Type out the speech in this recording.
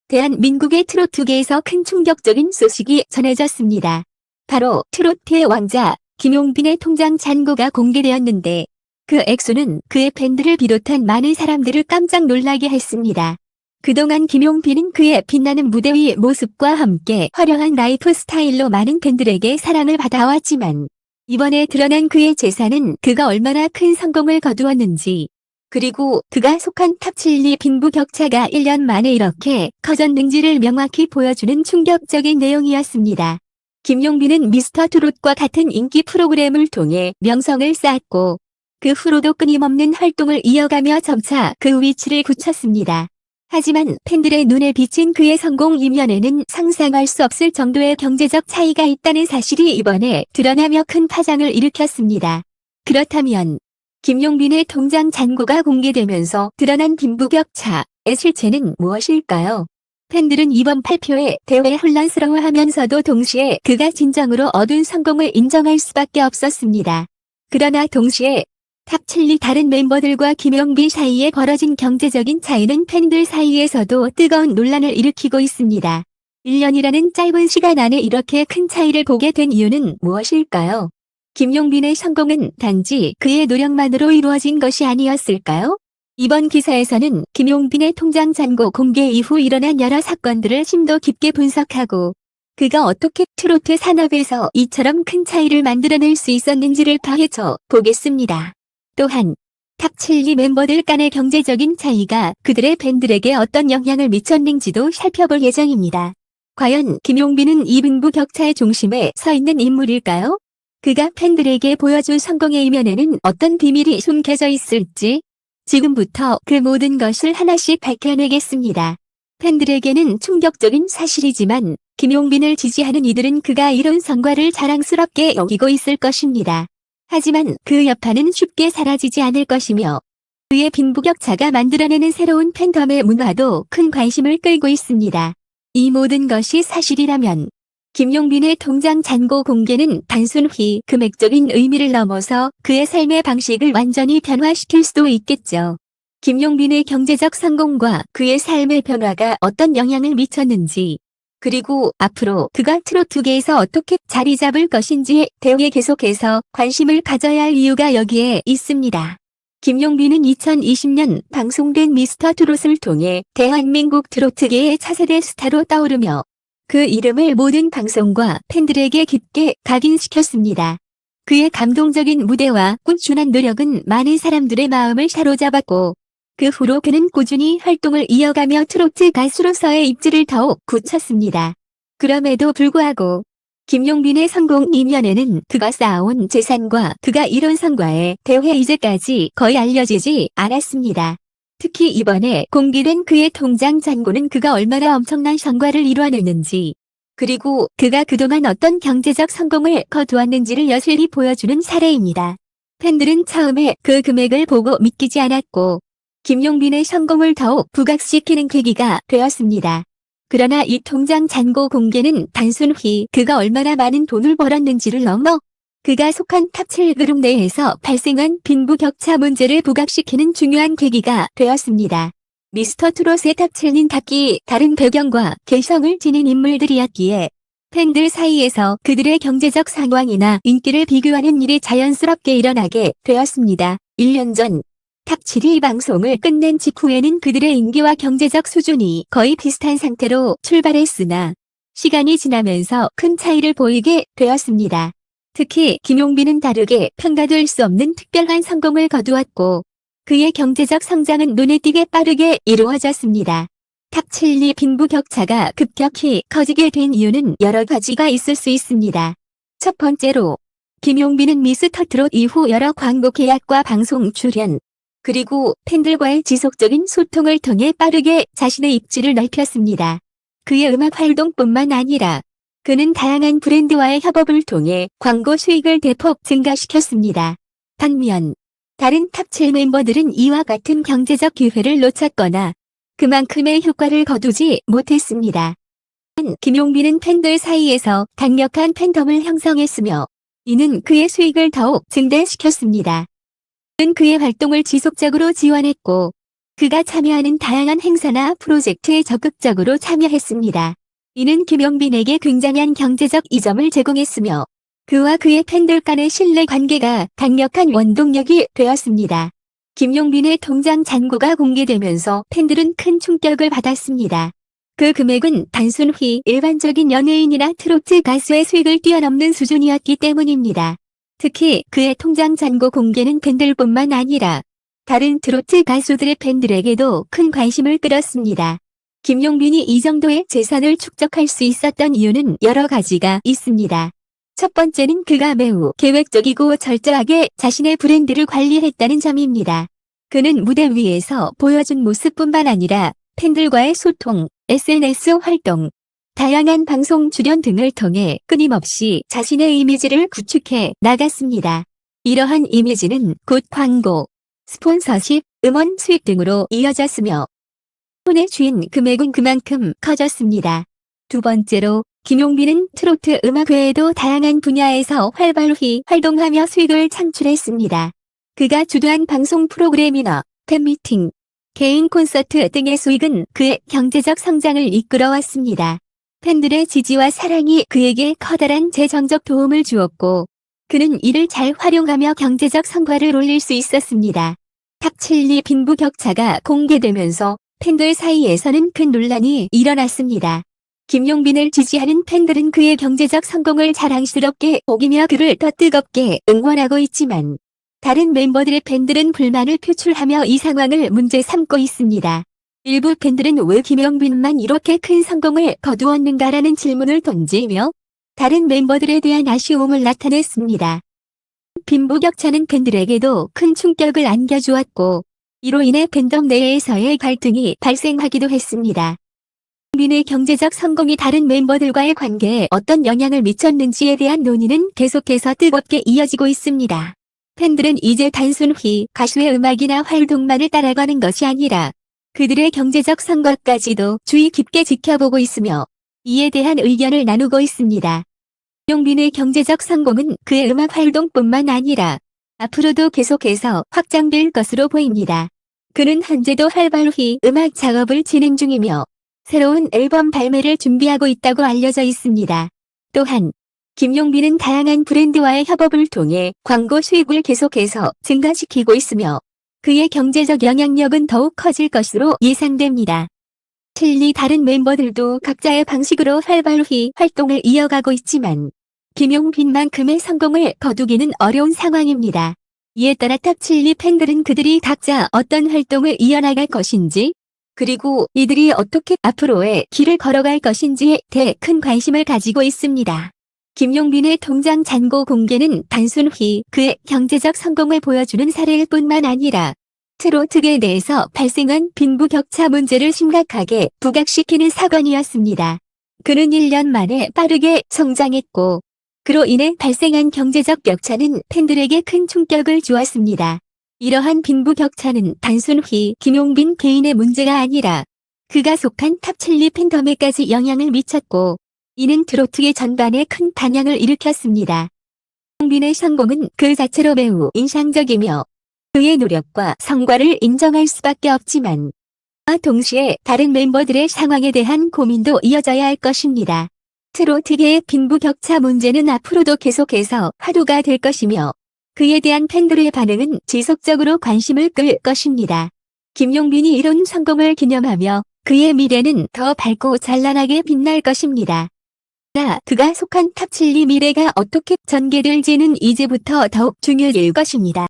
대한민국의 트로트계에서 큰 충격적인 소식이 전해졌습니다. 바로 트로트의 왕자 김용빈의 통장 잔고가 공개되었는데 그 액수는 그의 팬들을 비롯한 많은 사람들을 깜짝 놀라게 했습니다. 그동안 김용빈은 그의 빛나는 무대 위 모습과 함께 화려한 라이프 스타일로 많은 팬들에게 사랑을 받아왔지만 이번에 드러난 그의 재산은 그가 얼마나 큰 성공을 거두었는지, 그리고 그가 속한 탑7위 빈부격차가 1년 만에 이렇게 커졌는지를 명확히 보여주는 충격적인 내용이었습니다. 김용빈은 미스터 트롯과 같은 인기 프로그램을 통해 명성을 쌓았고 그 후로도 끊임없는 활동을 이어가며 점차 그 위치를 굳혔습니다. 하지만 팬들의 눈에 비친 그의 성공 이면에는 상상할 수 없을 정도의 경제적 차이가 있다는 사실이 이번에 드러나며 큰 파장을 일으켰습니다. 그렇다면 김용빈의 통장 잔고가 공개되면서 드러난 빈부격차의 실체는 무엇일까요? 팬들은 이번 발표에 대회 혼란스러워하면서도 동시에 그가 진정으로 얻은 성공을 인정할 수밖에 없었습니다. 그러나 동시에 탑7위 다른 멤버들과 김용빈 사이에 벌어진 경제적인 차이는 팬들 사이에서도 뜨거운 논란을 일으키고 있습니다. 1년이라는 짧은 시간 안에 이렇게 큰 차이를 보게 된 이유는 무엇일까요? 김용빈의 성공은 단지 그의 노력만으로 이루어진 것이 아니었을까요? 이번 기사에서는 김용빈의 통장 잔고 공개 이후 일어난 여러 사건들을 심도 깊게 분석하고 그가 어떻게 트로트 산업에서 이처럼 큰 차이를 만들어낼 수 있었는지를 파헤쳐 보겠습니다. 또한 탑7위 멤버들 간의 경제적인 차이가 그들의 팬들에게 어떤 영향을 미쳤는지도 살펴볼 예정입니다. 과연 김용빈은 이 빈부격차의 중심에 서 있는 인물일까요? 그가 팬들에게 보여준 성공의 이면에는 어떤 비밀이 숨겨져 있을지 지금부터 그 모든 것을 하나씩 밝혀내겠습니다. 팬들에게는 충격적인 사실이지만 김용빈을 지지하는 이들은 그가 이룬 성과를 자랑스럽게 여기고 있을 것입니다. 하지만 그 여파는 쉽게 사라지지 않을 것이며 그의 빈부격차가 만들어내는 새로운 팬덤의 문화도 큰 관심을 끌고 있습니다. 이 모든 것이 사실이라면 김용빈의 통장 잔고 공개는 단순히 금액적인 의미를 넘어서 그의 삶의 방식을 완전히 변화시킬 수도 있겠죠. 김용빈의 경제적 성공과 그의 삶의 변화가 어떤 영향을 미쳤는지, 그리고 앞으로 그가 트로트계에서 어떻게 자리 잡을 것인지에 대해 계속해서 관심을 가져야 할 이유가 여기에 있습니다. 김용빈은 2020년 방송된 미스터 트롯을 통해 대한민국 트로트계의 차세대 스타로 떠오르며 그 이름을 모든 방송과 팬들에게 깊게 각인시켰습니다. 그의 감동적인 무대와 꾸준한 노력은 많은 사람들의 마음을 사로잡았고 그 후로 그는 꾸준히 활동을 이어가며 트로트 가수로서의 입지를 더욱 굳혔습니다. 그럼에도 불구하고 김용빈의 성공 이면에는 그가 쌓아온 재산과 그가 이룬 성과에 대해 이제까지 거의 알려지지 않았습니다. 특히 이번에 공개된 그의 통장 잔고는 그가 얼마나 엄청난 성과를 이루어냈는지, 그리고 그가 그동안 어떤 경제적 성공을 거두었는지를 여실히 보여주는 사례입니다. 팬들은 처음에 그 금액을 보고 믿기지 않았고 김용빈의 성공을 더욱 부각시키는 계기가 되었습니다. 그러나 이 통장 잔고 공개는 단순히 그가 얼마나 많은 돈을 벌었는지를 넘어 그가 속한 탑7 그룹 내에서 발생한 빈부격차 문제를 부각시키는 중요한 계기가 되었습니다. 미스터 트롯의 탑7인 각기 다른 배경과 개성을 지닌 인물들이었기에 팬들 사이에서 그들의 경제적 상황이나 인기를 비교하는 일이 자연스럽게 일어나게 되었습니다. 1년 전 탑7위 방송을 끝낸 직후에는 그들의 인기와 경제적 수준이 거의 비슷한 상태로 출발했으나 시간이 지나면서 큰 차이를 보이게 되었습니다. 특히 김용빈은 다르게 평가될 수 없는 특별한 성공을 거두었고 그의 경제적 성장은 눈에 띄게 빠르게 이루어졌습니다. 탑7위 빈부격차가 급격히 커지게 된 이유는 여러 가지가 있을 수 있습니다. 첫 번째로 김용빈은 미스터 트롯 이후 여러 광고 계약과 방송 출연, 그리고 팬들과의 지속적인 소통을 통해 빠르게 자신의 입지를 넓혔습니다. 그의 음악 활동뿐만 아니라 그는 다양한 브랜드와의 협업을 통해 광고 수익을 대폭 증가시켰습니다. 반면 다른 탑7 멤버들은 이와 같은 경제적 기회를 놓쳤거나 그만큼의 효과를 거두지 못했습니다. 김용빈은 팬들 사이에서 강력한 팬덤을 형성했으며 이는 그의 수익을 더욱 증대시켰습니다. 그는 그의 활동을 지속적으로 지원했고 그가 참여하는 다양한 행사나 프로젝트에 적극적으로 참여했습니다. 이는 김용빈에게 굉장한 경제적 이점을 제공했으며 그와 그의 팬들 간의 신뢰 관계가 강력한 원동력이 되었습니다. 김용빈의 통장 잔고가 공개되면서 팬들은 큰 충격을 받았습니다. 그 금액은 단순히 일반적인 연예인이나 트로트 가수의 수익을 뛰어넘는 수준이었기 때문입니다. 특히 그의 통장 잔고 공개는 팬들뿐만 아니라 다른 트로트 가수들의 팬들에게도 큰 관심을 끌었습니다. 김용빈이 이 정도의 재산을 축적할 수 있었던 이유는 여러 가지가 있습니다. 첫 번째는 그가 매우 계획적이고 철저하게 자신의 브랜드를 관리했다는 점입니다. 그는 무대 위에서 보여준 모습뿐만 아니라 팬들과의 소통, SNS 활동, 다양한 방송 출연 등을 통해 끊임없이 자신의 이미지를 구축해 나갔습니다. 이러한 이미지는 곧 광고, 스폰서십, 음원 수익 등으로 이어졌으며 손에 쥔 금액은 그만큼 커졌습니다. 두 번째로 김용빈은 트로트 음악 외에도 다양한 분야에서 활발히 활동하며 수익을 창출했습니다. 그가 주도한 방송 프로그램이나 팬미팅, 개인 콘서트 등의 수익은 그의 경제적 성장을 이끌어왔습니다. 팬들의 지지와 사랑이 그에게 커다란 재정적 도움을 주었고 그는 이를 잘 활용하며 경제적 성과를 올릴 수 있었습니다. 탑7리 빈부격차가 공개되면서 팬들 사이에서는 큰 논란이 일어났습니다. 김용빈을 지지하는 팬들은 그의 경제적 성공을 자랑스럽게 여기며 그를 더 뜨겁게 응원하고 있지만 다른 멤버들의 팬들은 불만을 표출하며 이 상황을 문제 삼고 있습니다. 일부 팬들은 왜 김용빈만 이렇게 큰 성공을 거두었는가라는 질문을 던지며 다른 멤버들에 대한 아쉬움을 나타냈습니다. 빈부격차는 팬들에게도 큰 충격을 안겨주었고 이로 인해 팬덤 내에서의 갈등이 발생하기도 했습니다. 김용빈의 경제적 성공이 다른 멤버들과의 관계에 어떤 영향을 미쳤는지에 대한 논의는 계속해서 뜨겁게 이어지고 있습니다. 팬들은 이제 단순히 가수의 음악이나 활동만을 따라가는 것이 아니라 그들의 경제적 성과까지도 주의 깊게 지켜보고 있으며 이에 대한 의견을 나누고 있습니다. 김용빈의 경제적 성공은 그의 음악 활동뿐만 아니라 앞으로도 계속해서 확장될 것으로 보입니다. 그는 현재도 활발히 음악 작업을 진행 중이며 새로운 앨범 발매를 준비하고 있다고 알려져 있습니다. 또한 김용빈은 다양한 브랜드와의 협업을 통해 광고 수익을 계속해서 증가시키고 있으며 그의 경제적 영향력은 더욱 커질 것으로 예상됩니다. 칠리 다른 멤버들도 각자의 방식으로 활발히 활동을 이어가고 있지만 김용빈만큼의 성공을 거두기는 어려운 상황입니다. 이에 따라 탑7리 팬들은 그들이 각자 어떤 활동을 이어나갈 것인지 그리고 이들이 어떻게 앞으로의 길을 걸어갈 것인지에 대해 큰 관심을 가지고 있습니다. 김용빈의 통장 잔고 공개는 단순히 그의 경제적 성공을 보여주는 사례일 뿐만 아니라 트로트계 내에서 발생한 빈부격차 문제를 심각하게 부각시키는 사건이었습니다. 그는 1년 만에 빠르게 성장했고 그로 인해 발생한 경제적 격차는 팬들에게 큰 충격을 주었습니다. 이러한 빈부격차는 단순히 김용빈 개인의 문제가 아니라 그가 속한 탑7리 팬덤에까지 영향을 미쳤고 이는 트로트계 전반에 큰 반향을 일으켰습니다. 김용빈의 성공은 그 자체로 매우 인상적이며 그의 노력과 성과를 인정할 수밖에 없지만 동시에 다른 멤버들의 상황에 대한 고민도 이어져야 할 것입니다. 트로트계의 빈부격차 문제는 앞으로도 계속해서 화두가 될 것이며 그에 대한 팬들의 반응은 지속적으로 관심을 끌 것입니다. 김용빈이 이룬 성공을 기념하며 그의 미래는 더 밝고 찬란하게 빛날 것입니다. 그가 속한 탑7리 미래가 어떻게 전개될지는 이제부터 더욱 중요해질 것입니다.